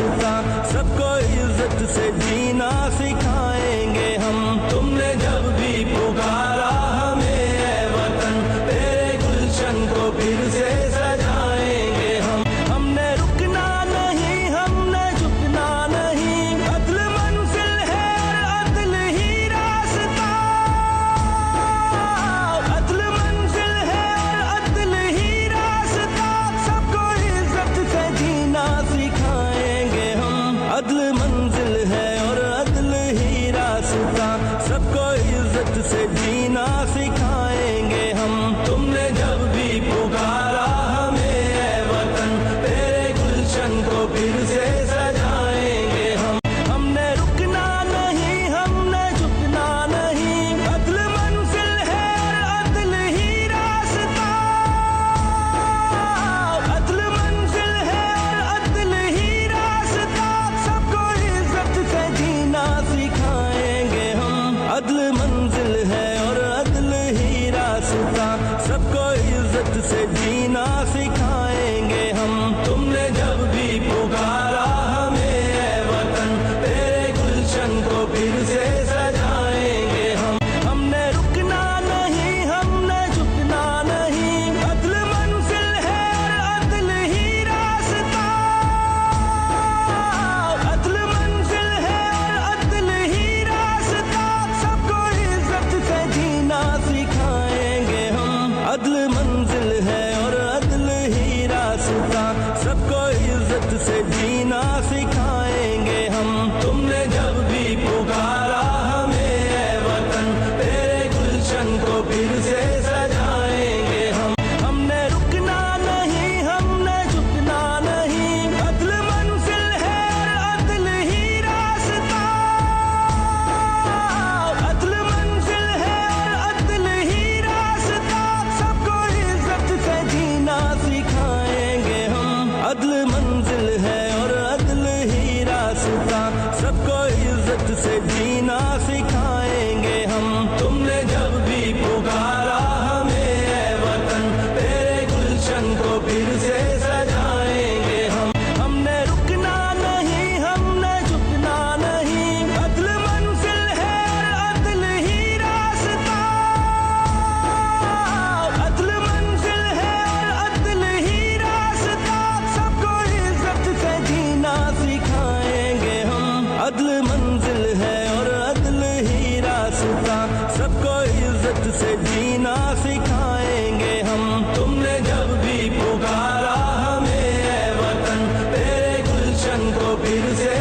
रास्ता, सबको इज्जत से जीना सिखाएंगे हम। तुमने जब भी पुकारा हमें ऐ वतन, तेरे गुलशन को फिर से सजाएंगे हम। हमने रुकना नहीं, हमने झुकना नहीं, अदल मंजिल है अदल ही रास्ता, अदल मंजिल है अदल ही रास्ता, सबको इज्जत से जीना सिखाएंगे हम। अदल मंजिल है और अदल ही रास्ता, सबको इज्जत से जीना सिखाएंगे हम। तुमने जब भी पुकारा हमें ऐ वतन, तेरे गुलशन को फिर से सजाएंगे हम। हमने रुकना नहीं, हमने झुकना नहीं, अदल मंजिल है अदल ही रास्ता, अदल मंजिल है अदल ही रास्ता, सबको इज्जत से जीना सिखाएंगे हम। अदल मंजिल है और अदल ही रास्ता, सबको इज्जत से जीना सिखाएंगे हम। तुमने जब भी पुकारा हमें ऐ वतन, तेरे गुलशन को फिर से सजाएंगे हम। हमने रुकना नहीं, हमने झुकना नहीं, अदल मंजिल है अदल ही रास्ता, अदल मंजिल है अदल ही रास्ता, सबको इज्जत से जीना सिखाएंगे हम। अदल मंजिल है और अदल ही रास्ता, सबको इज्जत से जीना सिखाएंगे हम। तुमने जब भी पुकारा हमें ऐ वतन, तेरे गुलशन को फिर से सजाएंगे हम। हमने रुकना नहीं, हमने झुकना नहीं, अदल मंजिल है अदल ही रास्ता, अदल मंजिल है अदल ही रास्ता, सबको इज्जत से जीना सिखाएंगे हम। अदल मंजिल है और अदल ही रास्ता, सबको इज्जत से जीना सिखाएंगे हम। तुमने जब भी पुकारा हमें ऐ वतन, तेरे गुलशन को फिर से सजाएंगे हम। हमने रुकना नहीं, हमने झुकना नहीं, अदल मंजिल है अदल ही रास्ता, अदल मंजिल है अदल ही रास्ता, सबको इज्जत से जीना सिखाएंगे हम। अदल मंजिल है और अदल ही रास्ता, सबको इज्जत से जीना सिखाएंगे हम। तुमने जब भी पुकारा हमें ऐ वतन, तेरे गुलशन को फिर से